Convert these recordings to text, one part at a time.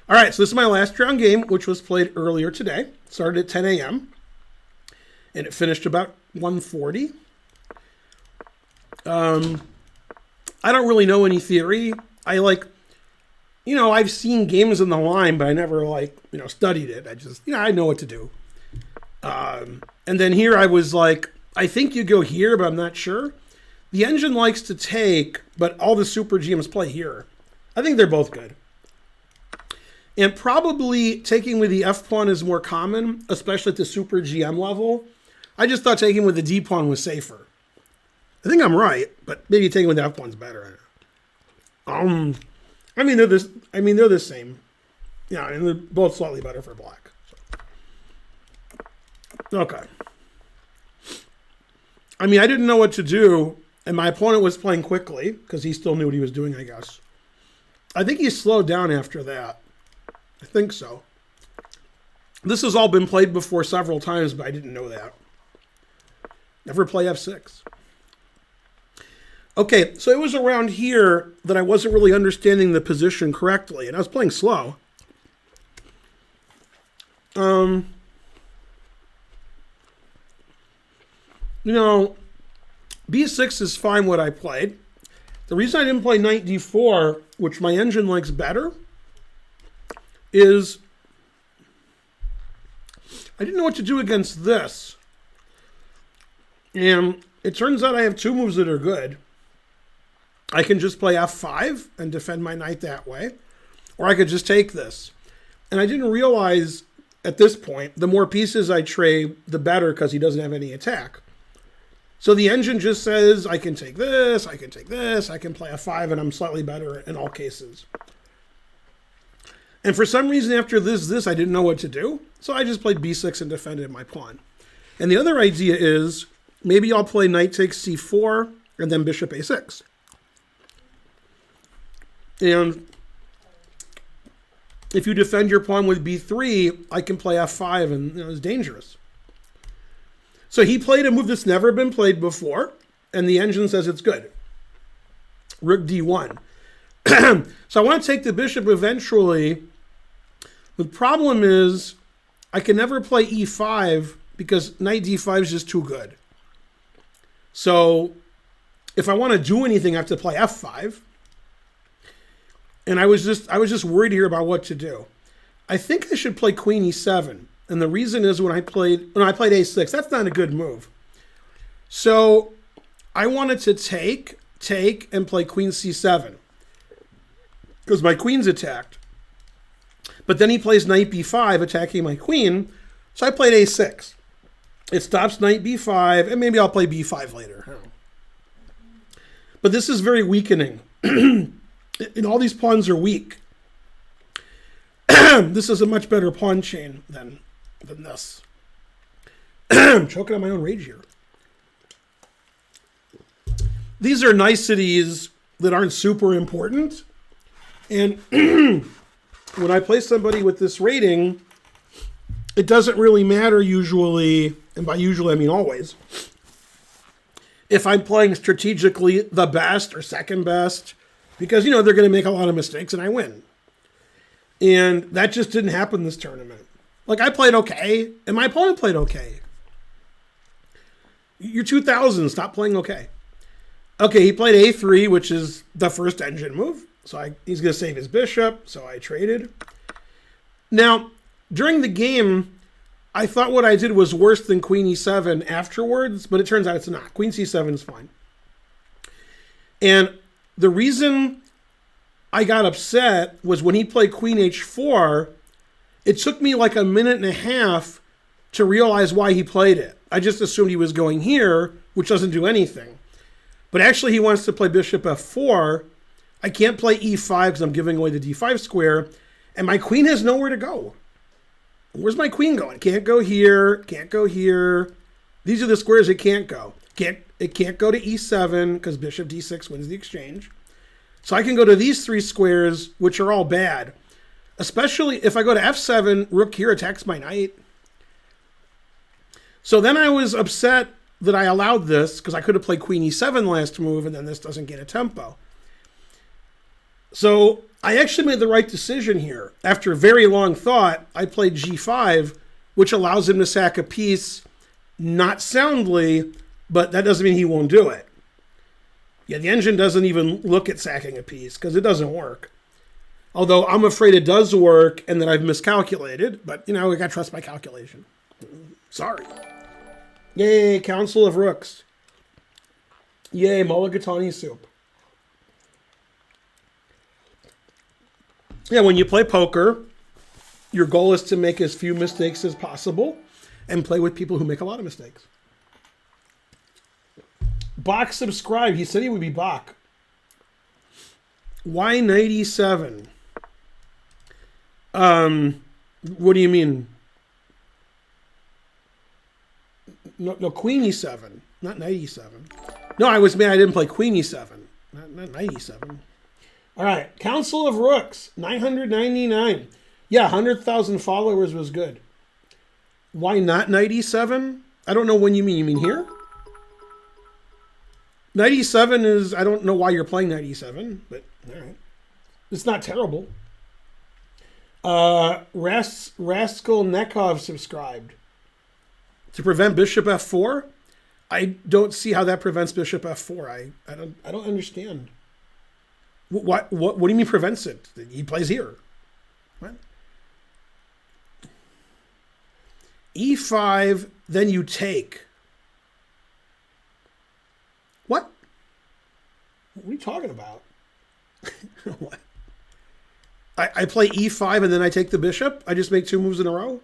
All right, so this is my last round game, which was played earlier today. Started at 10 a.m. and it finished about 1:40. I don't really know any theory. I've seen games in the line, but I never studied it. I know what to do. And then here I was like, I think you go here, but I'm not sure. The engine likes to take, but all the super GMs play here. I think they're both good. And probably taking with the F pawn is more common, especially at the super GM level. I just thought taking with the D pawn was safer. I think I'm right, but maybe taking with the F pawn's better. They're the same. Yeah, and they're both slightly better for black. So. Okay. I didn't know what to do, and my opponent was playing quickly because he still knew what he was doing, I guess. I think he slowed down after that. I think so. This has all been played before several times, but I didn't know that. Never play F6. Okay, so it was around here that I wasn't really understanding the position correctly, and I was playing slow. B6 is fine what I played. The reason I didn't play knight d4, which my engine likes better, is I didn't know what to do against this. And it turns out I have two moves that are good. I can just play f5 and defend my knight that way, or I could just take this. And I didn't realize at this point, the more pieces I trade, the better, because he doesn't have any attack. So the engine just says, I can take this, I can take this, I can play f5, and I'm slightly better in all cases. And for some reason after this, I didn't know what to do. So I just played b6 and defended my pawn. And the other idea is, maybe I'll play knight takes c4, and then bishop a6. And if you defend your pawn with b3, I can play f5, and it's dangerous. So he played a move that's never been played before, and the engine says it's good. Rook d1. So I want to take the bishop eventually. The problem is I can never play e5 because knight d5 is just too good. So if I want to do anything, I have to play f5. And I was just worried here about what to do. I think I should play queen e7. And the reason is when I played a6, that's not a good move. So I wanted to take, and play queen c7. Because my queen's attacked. But then he plays knight b5, attacking my queen. So I played a6. It stops knight b5, and maybe I'll play b5 later. But this is very weakening. And all these pawns are weak. This is a much better pawn chain than this. I'm choking on my own rage here. These are niceties that aren't super important. And when I play somebody with this rating, it doesn't really matter usually, and by usually I mean always, if I'm playing strategically the best or second best, because, they're going to make a lot of mistakes and I win. And that just didn't happen this tournament. I played okay, and my opponent played okay. You're 2000, stop playing okay. Okay, he played a3, which is the first engine move. So he's going to save his bishop, so I traded. Now, during the game, I thought what I did was worse than queen e7 afterwards, but it turns out it's not. Queen c7 is fine. And the reason I got upset was when he played queen h4, it took me like a minute and a half to realize why he played it. I just assumed he was going here, which doesn't do anything. But actually he wants to play bishop f4. I can't play e5 because I'm giving away the d5 square, and my queen has nowhere to go. Where's my queen going? Can't go here, can't go here. These are the squares it can't go. It can't go to e7 because bishop d6 wins the exchange. So I can go to these three squares, which are all bad. Especially if I go to f7, rook here attacks my knight. So then I was upset that I allowed this because I could have played queen e7 last move, and then this doesn't get a tempo. So I actually made the right decision here. After very long thought, I played g5, which allows him to sack a piece, not soundly, but that doesn't mean he won't do it. Yeah, the engine doesn't even look at sacking a piece because it doesn't work. Although I'm afraid it does work and that I've miscalculated, but we gotta trust my calculation. Sorry. Yay, Council of Rooks. Yay, mulligatawny soup. Yeah, when you play poker, your goal is to make as few mistakes as possible and play with people who make a lot of mistakes. Bach subscribed. He said he would be Bach. Why 97? What do you mean? No, Queen E7, not Knight E7. No, I was mad I didn't play Queen E7, not Knight E7. All right, Council of Rooks, 999. Yeah, 100,000 followers was good. Why not Knight E7? I don't know when you mean. You mean here? Knight E7 is, I don't know why you're playing Knight E7, but all right. It's not terrible. Raskolnikov subscribed. To prevent Bishop F4? I don't see how that prevents Bishop F4. I don't understand. What do you mean prevents it? He plays here. What? E5, then you take. What? What are you talking about? What? I play E5 and then I take the bishop? I just make 2 moves in a row?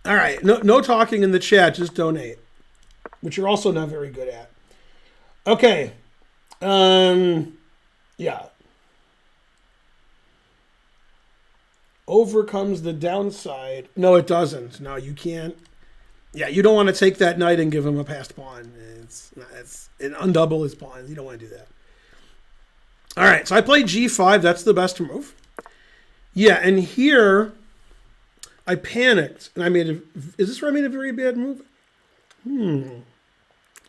All right, no talking in the chat, just donate, which you're also not very good at. Okay. Yeah. Overcomes the downside. No, it doesn't. No, you can't. Yeah, you don't want to take that knight and give him a passed pawn. It's an undouble his pawns. You don't want to do that. All right, so I played g5. That's the best move. Yeah, and here I panicked and I made a. Is this where I made a very bad move?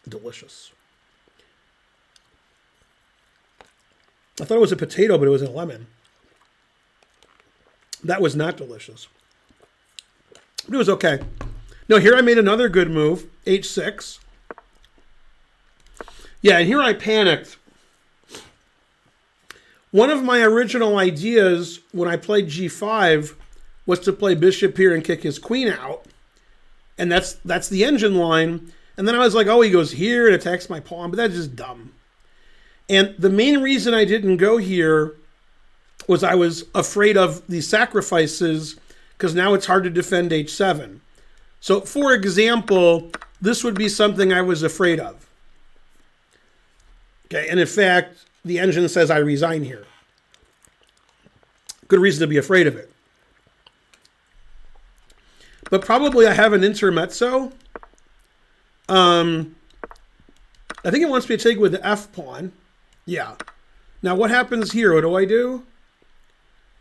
Delicious. I thought it was a potato, but it was a lemon. That was not delicious. But it was okay. No, here I made another good move, h6. Yeah, and here I panicked. One of my original ideas when I played g5 was to play bishop here and kick his queen out. And that's the engine line. And then I was like, oh, he goes here and attacks my pawn, but that's just dumb. And the main reason I didn't go here was I was afraid of the sacrifices because now it's hard to defend h7. So, for example, this would be something I was afraid of. Okay, and in fact, the engine says I resign here. Good reason to be afraid of it. But probably I have an intermezzo. I think it wants me to take with the f pawn. Yeah. Now what happens here? What do I do?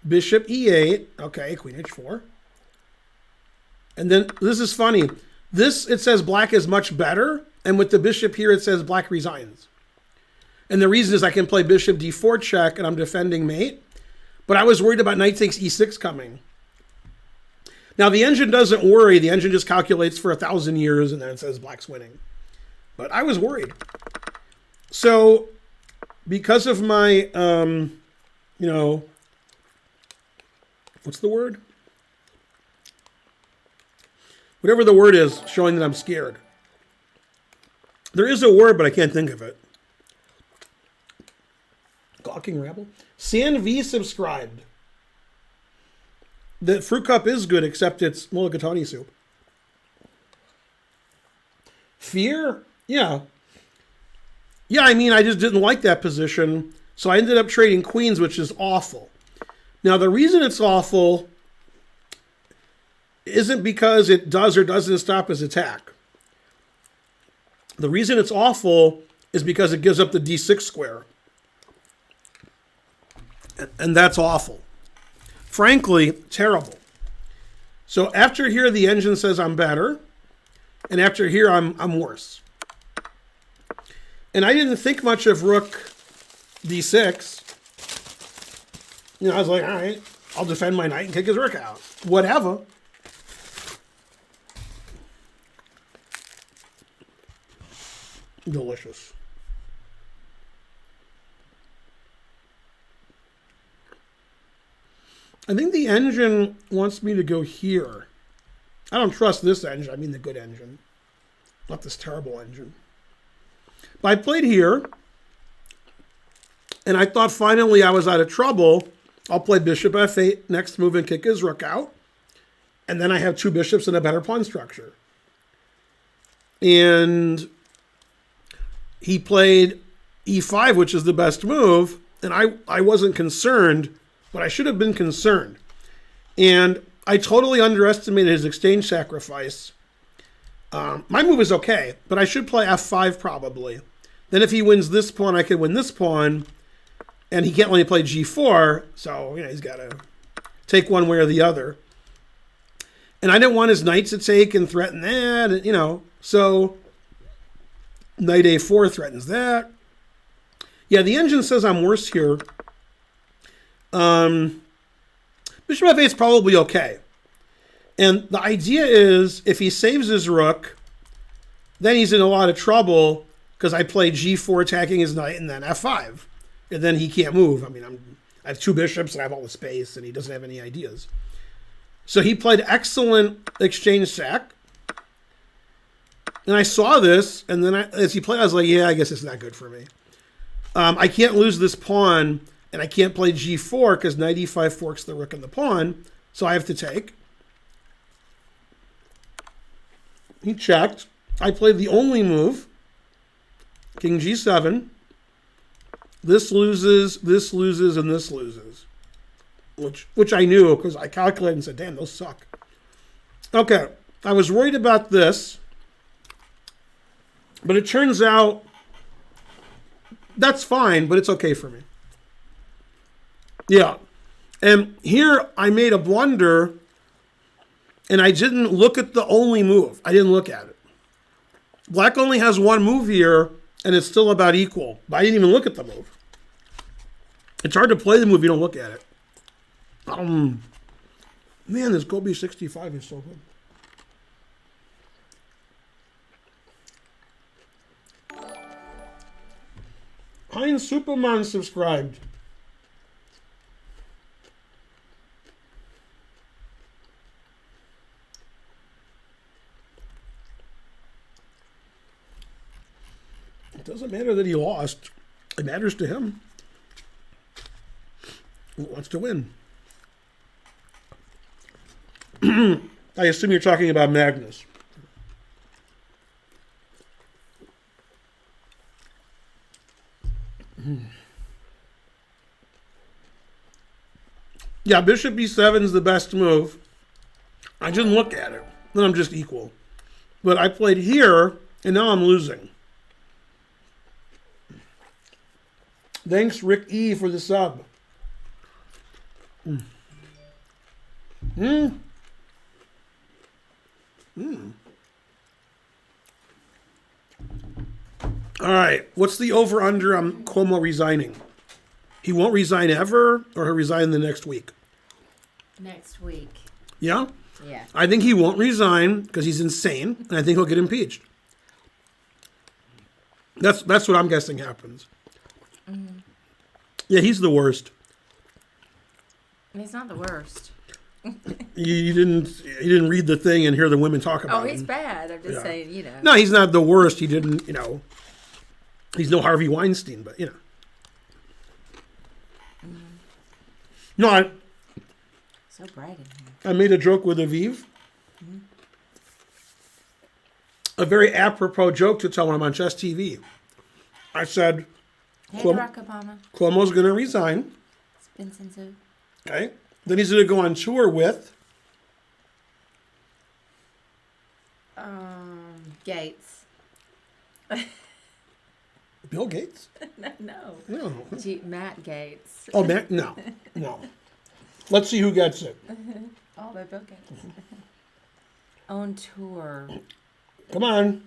Bishop e8. Okay, queen h4. And then this is funny. This, it says black is much better. And with the bishop here, it says black resigns. And the reason is I can play bishop d4 check and I'm defending mate. But I was worried about knight takes e6 coming. Now the engine doesn't worry. The engine just calculates for 1,000 years and then it says black's winning. But I was worried. So because of my, what's the word? Whatever the word is, showing that I'm scared. There is a word, but I can't think of it. Gawking rabble. San V subscribed. The fruit cup is good, except it's mulligatawny soup. Fear? Yeah. Yeah, I mean, I just didn't like that position, so I ended up trading queens, which is awful. Now, the reason it's awful isn't because it does or doesn't stop his attack. The reason it's awful is because it gives up the d6 square. And that's awful. Frankly, terrible. So after here, the engine says I'm better. And after here, I'm worse. And I didn't think much of rook d6. I was like, all right, I'll defend my knight and kick his rook out. Whatever. Delicious. I think the engine wants me to go here. I don't trust this engine. I mean the good engine. Not this terrible engine. But I played here. And I thought finally I was out of trouble. I'll play bishop f8 next move and kick his rook out. And then I have 2 bishops and a better pawn structure. And he played e5, which is the best move. And I wasn't concerned, but I should have been concerned. And I totally underestimated his exchange sacrifice. My move is okay, but I should play f5 probably. Then if he wins this pawn, I can win this pawn. And he can't let me play g4, so he's got to take one way or the other. And I didn't want his knight to take and threaten that, So knight a4 threatens that. Yeah, the engine says I'm worse here. Bishop f8 is probably okay. And the idea is if he saves his rook, then he's in a lot of trouble because I play g4 attacking his knight and then f5. And then he can't move. I mean, I have 2 bishops and I have all the space and he doesn't have any ideas. So he played excellent exchange sack. And I saw this, and then as he played, I was like, yeah, I guess it's not good for me. I can't lose this pawn, and I can't play g4 because knight e5 forks the rook and the pawn, so I have to take. He checked. I played the only move, king g7. This loses, and this loses. Which I knew because I calculated and said, damn, those suck. Okay, I was worried about this. But it turns out that's fine, but it's okay for me. Yeah. And here I made a blunder, and I didn't look at the only move. I didn't look at it. Black only has 1 move here, and it's still about equal. But I didn't even look at the move. It's hard to play the move if you don't look at it. Man, this Gobi 65 is so good. Heinz Superman subscribed. It doesn't matter that he lost. It matters to him. He wants to win. I assume you're talking about Magnus. Yeah, bishop b7 is the best move. I didn't look at it. Then I'm just equal. But I played here, and now I'm losing. Thanks, Rick E, for the sub. All right, what's the over-under on Cuomo resigning? He won't resign ever, or he'll resign the next week? Next week. Yeah? Yeah. I think he won't resign because he's insane, and I think he'll get impeached. That's what I'm guessing happens. Mm-hmm. Yeah, he's the worst. He's not the worst. You didn't read the thing and hear the women talk about him. Oh, he's bad. I'm just saying, No, he's not the worst. He didn't, he's no Harvey Weinstein, but, No, so bright in here. I made a joke with Aviv. A very apropos joke to tell when I'm on Chess TV. I said, Hey, Barack Obama. Cuomo's going to resign. Vincent Zoo. Okay. Then he's going to go on tour with Gates. Bill Gates. No. Matt Gates. Oh, Matt? No. Let's see who gets it. Oh, they're Bill Gates. On tour. Come on.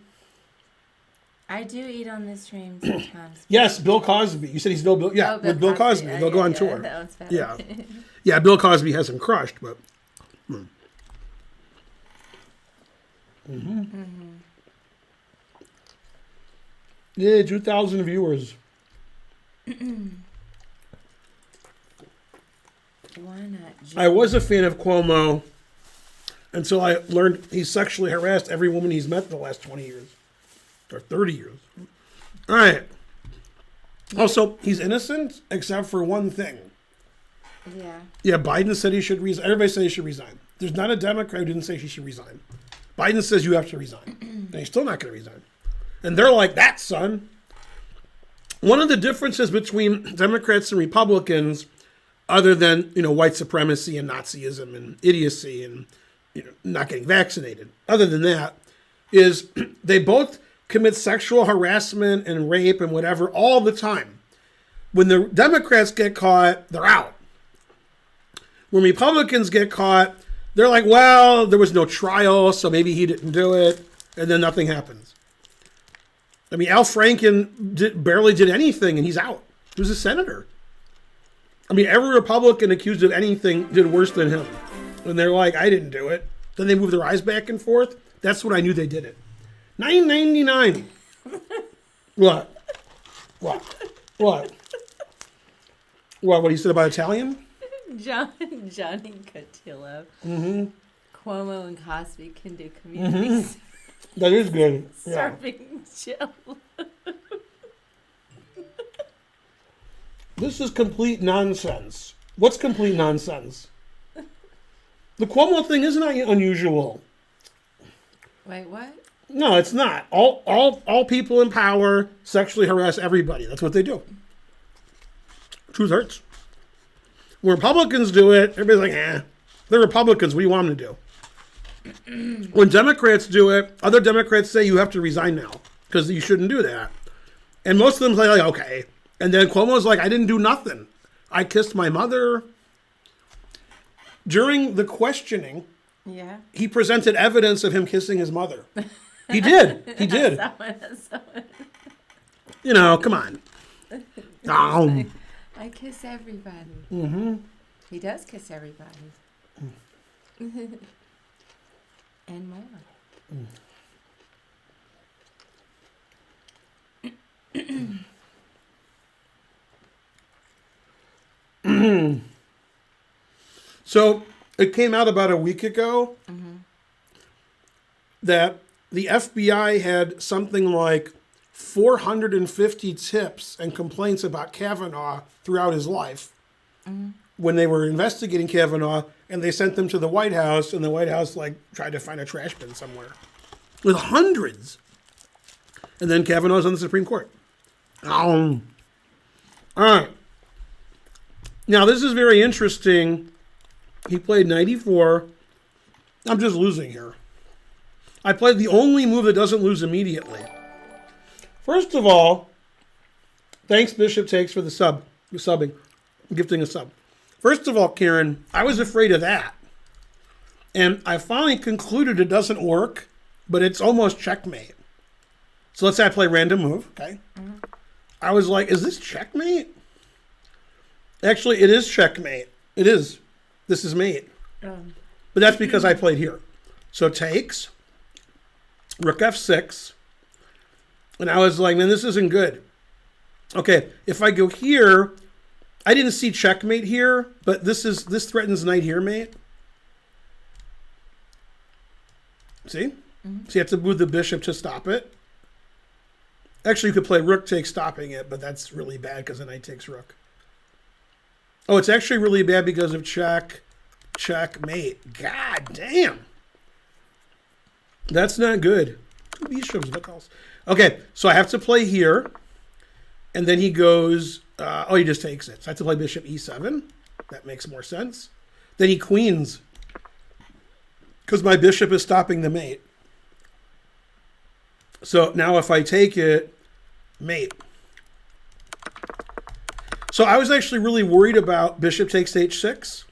I do eat on the stream sometimes. Yes, Bill Cosby. You said he's no Bill. Yeah, with Bill Cosby. They'll go on tour. That one's better. Yeah. Yeah, Bill Cosby has him crushed, but. Yeah, 2,000 viewers. Why not? I was a fan of Cuomo until I learned he sexually harassed every woman he's met in the last 20 years. Or 30 years. All right. Also, he's innocent except for one thing. Yeah. Yeah, Biden said he should resign. Everybody said he should resign. There's not a Democrat who didn't say he should resign. Biden says you have to resign. And he's still not going to resign. And they're like, that, son. One of the differences between Democrats and Republicans, other than, white supremacy and Nazism and idiocy and, not getting vaccinated, other than that, is they both commit sexual harassment and rape and whatever all the time. When the Democrats get caught, they're out. When Republicans get caught, they're like, well, there was no trial, so maybe he didn't do it, and then nothing happens. I mean, Al Franken barely did anything, and he's out. He was a senator. I mean, every Republican accused of anything did worse than him. And they're like, I didn't do it. Then they move their eyes back and forth. That's when I knew they did it. $9.99. What? What he said about Italian? Johnny Cotillo. Cuomo and Cosby can do community That is good. serving Jello. This is complete nonsense. What's complete nonsense? The Cuomo thing isn't unusual. Wait, what? No, it's not. All people in power sexually harass everybody. That's what they do. Truth hurts. When Republicans do it, everybody's like, they're Republicans. What do you want them to do? When Democrats do it, other Democrats say you have to resign now because you shouldn't do that. And most of them say, like, okay. And then Cuomo's like, I didn't do nothing. I kissed my mother. During the questioning, he presented evidence of him kissing his mother. He did. He did. Come on. I kiss everybody. He does kiss everybody. And more. So it came out about a week ago that the FBI had something like 450 tips and complaints about Kavanaugh throughout his life when they were investigating Kavanaugh, and they sent them to the White House, and the White House tried to find a trash bin somewhere with hundreds. And then Kavanaugh's on the Supreme Court. All right. Now, this is very interesting. He played 94. I'm just losing here. I played the only move that doesn't lose immediately. First of all, thanks Bishop Takes for the subbing, gifting a sub. First of all, Karen, I was afraid of that. And I finally concluded it doesn't work, but it's almost checkmate. So let's say I play random move, okay? I was like, is this checkmate? Actually, it is checkmate. It is. This is mate. But that's because I played here. So takes, rook f6. And I was like, man, this isn't good. Okay, if I go here, I didn't see checkmate here, but this threatens knight here, mate. See? So you have to move the bishop to stop it. Actually, you could play rook takes stopping it, but that's really bad because the knight takes rook. Oh, it's actually really bad because of checkmate. God damn. That's not good. Two bishops, what else? Okay, so I have to play here. And then he goes, he just takes it. So I have to play bishop e7. That makes more sense. Then he queens. Because my bishop is stopping the mate. So now if I take it, mate. So I was actually really worried about bishop takes h6.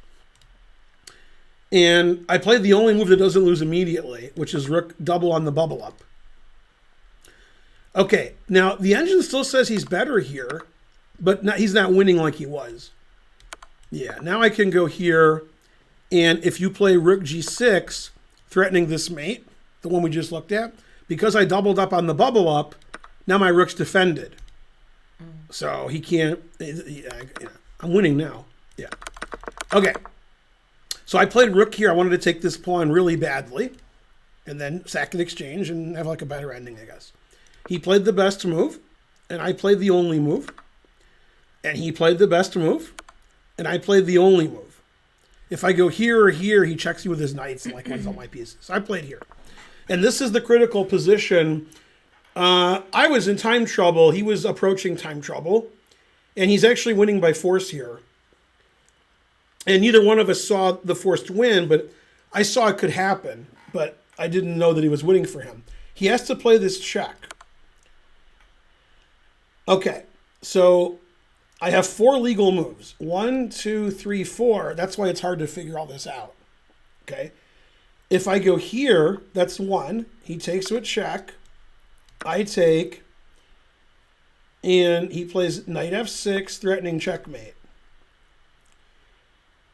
And I played the only move that doesn't lose immediately, which is rook double on the bubble up. Okay, now the engine still says he's better here, but he's not winning like he was. Yeah, now I can go here, and if you play rook g6, threatening this mate, the one we just looked at, because I doubled up on the bubble up, now my rook's defended. So he can't, I'm winning now. Yeah. Okay. So I played rook here. I wanted to take this pawn really badly and then sack and exchange and have like a better ending, I guess. He played the best move, and I played the only move. And he played the best move, and I played the only move. If I go here or here, he checks me with his knights and like wins all my pieces. So I played here. And this is the critical position. I was in time trouble. He was approaching time trouble. And he's actually winning by force here. And neither one of us saw the forced win, but I saw it could happen. But I didn't know that he was winning for him. He has to play this check. Okay, so I have 4 legal moves. 1, 2, 3, 4. That's why it's hard to figure all this out. Okay. If I go here, that's 1. He takes with check. I take. And he plays knight f6, threatening checkmate.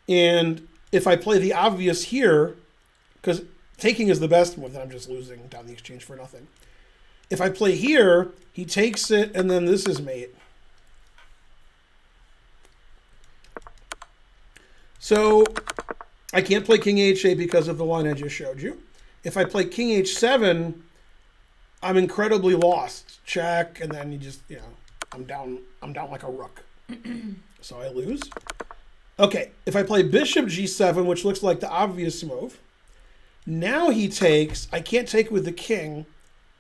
And if I play the obvious here, because taking is the best move, then I'm just losing down the exchange for nothing. If I play here, he takes it, and then this is mate. So I can't play king h8 because of the line I just showed you. If I play king h7, I'm incredibly lost. Check, and then you just, I'm down like a rook. So I lose. Okay, if I play bishop g7, which looks like the obvious move, now he takes, I can't take with the king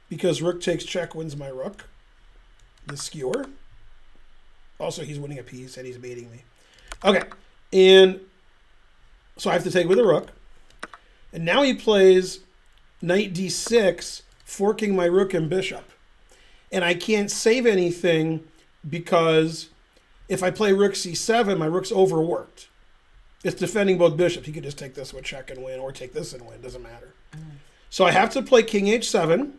because rook takes check wins my rook. The skewer. Also, he's winning a piece and he's mating me. Okay, and so I have to take with a rook. And now he plays knight d6, forking my rook and bishop. And I can't save anything because if I play rook c7, my rook's overworked. It's defending both bishops. He could just take this with check and win, or take this and win. Doesn't matter. So I have to play king h7,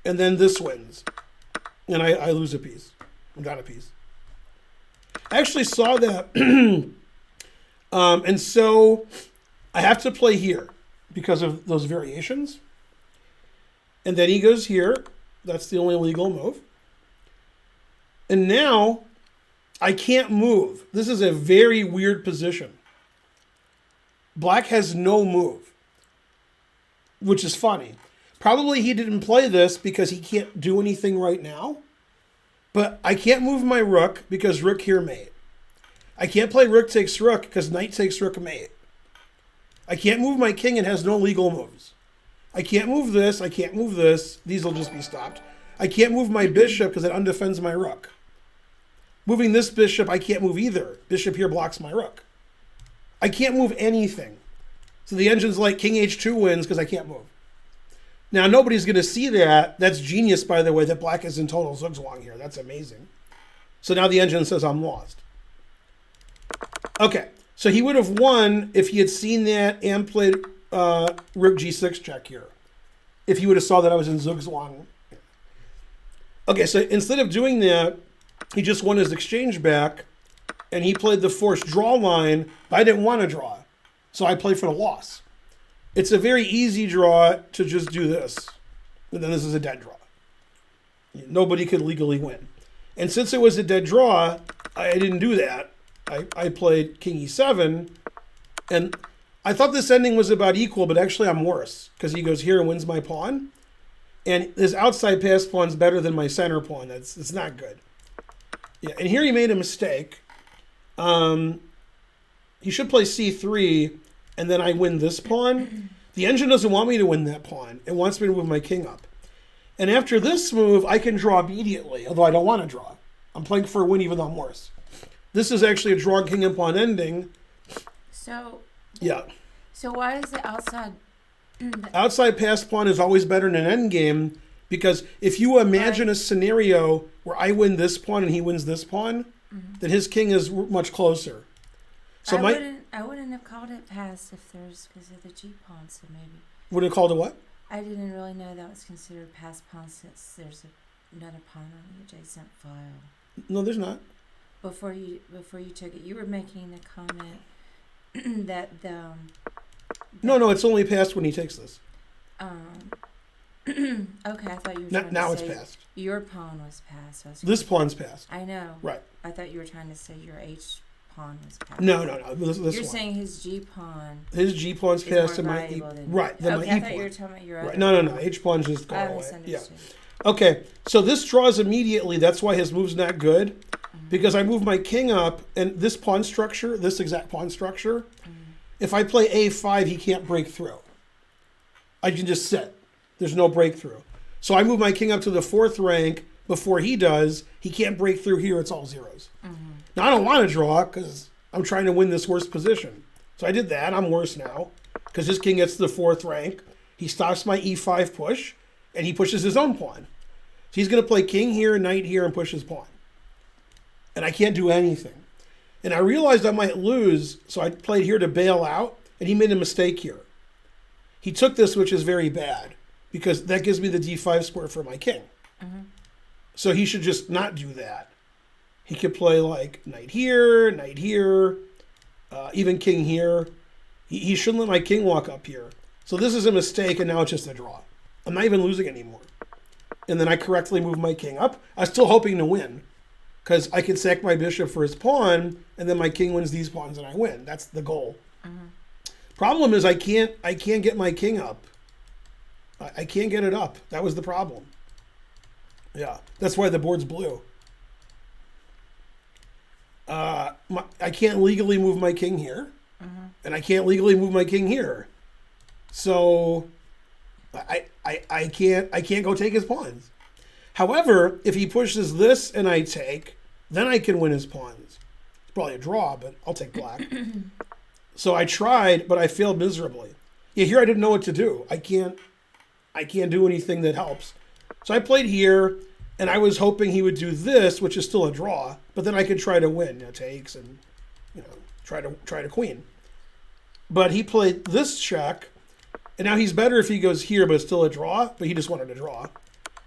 and then this wins. And I lose a piece. I'm down a piece. I actually saw that. And so I have to play here because of those variations. And then he goes here. That's the only legal move. And now I can't move. This is a very weird position. Black has no move, which is funny. Probably he didn't play this because he can't do anything right now. But I can't move my rook because rook here mate. I can't play rook takes rook because knight takes rook mate. I can't move my king. It has no legal moves. I can't move this. I can't move this. These will just be stopped. I can't move my bishop because it undefends my rook. Moving this bishop, I can't move either. Bishop here blocks my rook. I can't move anything. So the engine's like king h2 wins because I can't move. Now, nobody's going to see that. That's genius, by the way, that black is in total zugzwang here. That's amazing. So now the engine says I'm lost. Okay, so he would have won if he had seen that and played rook g6 check here. If he would have saw that I was in zugzwang. Okay, so instead of doing that, he just won his exchange back, and he played the forced draw line, but I didn't want to draw. So I played for the loss. It's a very easy draw to just do this. And then this is a dead draw. Nobody could legally win. And since it was a dead draw, I didn't do that. I played king e7, and I thought this ending was about equal, but actually I'm worse, because he goes here and wins my pawn. And his outside pass pawn's better than my center pawn. It's not good. Yeah, and here he made a mistake. He should play c3, and then I win this pawn. The engine doesn't want me to win that pawn. It wants me to move my king up. And after this move, I can draw immediately, although I don't want to draw. I'm playing for a win even though I'm worse. This is actually a drawn king and pawn ending. So yeah. So why is the outside? Outside pass pawn is always better in an endgame, because if you imagine a scenario where I win this pawn and he wins this pawn, then his king is much closer. So I wouldn't have called it pass if there's because of the G pawn. So maybe would have called it what? I didn't really know that was considered passed pawn since there's another pawn on the adjacent file. No, there's not. Before you took it, you were making the comment that the No, it's only passed when he takes this. okay, I thought you were trying Now to it's say passed. your pawn was passed. This pawn's passed. I know. Right. I thought you were trying to say your H pawn was passed. No. This You're one. saying his G pawn. His G pawn's is passed more and my E. valuable than Right. Then okay, my I E thought pawn. you were talking about your Right. other No. H pawn's just I going away. misunderstood. Yeah. Okay. So this draws immediately. That's why his move's not good. Because I move my king up, and this pawn structure, this exact pawn structure, if I play A5, he can't break through. I can just sit. There's no breakthrough. So I move my king up to the 4th rank before he does. He can't break through here. It's all zeros. Now, I don't want to draw because I'm trying to win this worst position. So I did that. I'm worse now because his king gets to the 4th rank. He stops my E5 push, and he pushes his own pawn. So he's going to play king here, knight here, and push his pawn. And I can't do anything. And I realized I might lose, so I played here to bail out, and he made a mistake here. He took this, which is very bad, because that gives me the D5 square for my king. So he should just not do that. He could play like knight here, even king here. He shouldn't let my king walk up here. So this is a mistake, and now it's just a draw. I'm not even losing anymore. And then I correctly move my king up. I'm still hoping to win, because I can sack my bishop for his pawn, and then my king wins these pawns, and I win. That's the goal. Problem is I can't get my king up. I can't get it up. That was the problem. Yeah, that's why the board's blue. I can't legally move my king here, and I can't legally move my king here. So I can't go take his pawns. However, if he pushes this and I take, then I can win his pawns. It's probably a draw, but I'll take black. So I tried, but I failed miserably. Yeah, here I didn't know what to do. I can't do anything that helps. So I played here, and I was hoping he would do this, which is still a draw, but then I could try to win. Takes and try to queen. But he played this check, and now he's better if he goes here, but it's still a draw. But he just wanted to draw.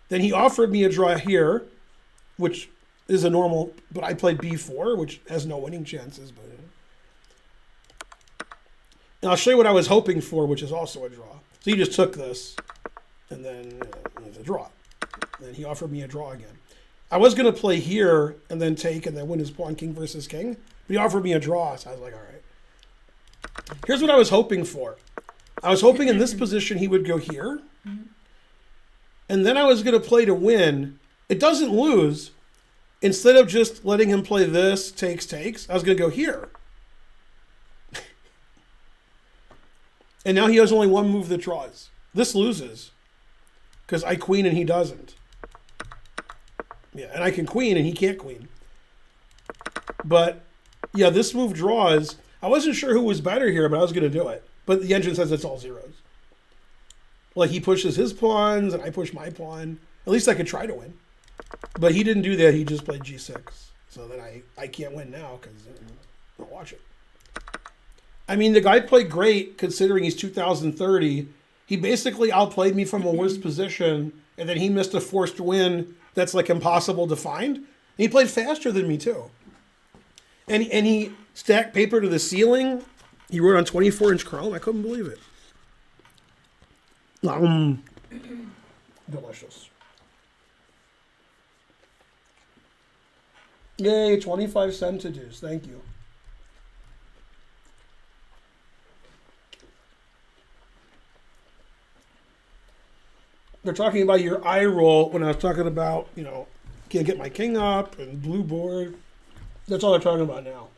Then he offered me a draw here, which is a normal, but I played b4, which has no winning chances. But and I'll show you what I was hoping for, which is also a draw. So he just took this, and then it's a draw. Then he offered me a draw again. I was going to play here and then take and then win his pawn, king versus king. But he offered me a draw, so I was like, all right. Here's what I was hoping for. I was hoping in this position he would go here. And then I was going to play to win. It doesn't lose. Instead of just letting him play this, takes, I was going to go here. And now he has only one move that draws. This loses. Because I queen and he doesn't. Yeah, and I can queen and he can't queen. But, yeah, this move draws. I wasn't sure who was better here, but I was going to do it. But the engine says it's all zeros. Like, he pushes his pawns and I push my pawn. At least I could try to win. But he didn't do that. He just played g6. So then I can't win now because I'll watch it. I mean, the guy played great considering he's 2030. He basically outplayed me from a worse position, and then he missed a forced win that's like impossible to find. And he played faster than me too. And he stacked paper to the ceiling. He wrote on 24-inch chrome. I couldn't believe it. Delicious. Yay, 25 centimes. Thank you. They're talking about your eye roll when I was talking about, can't get my king up and blue board. That's all they're talking about now.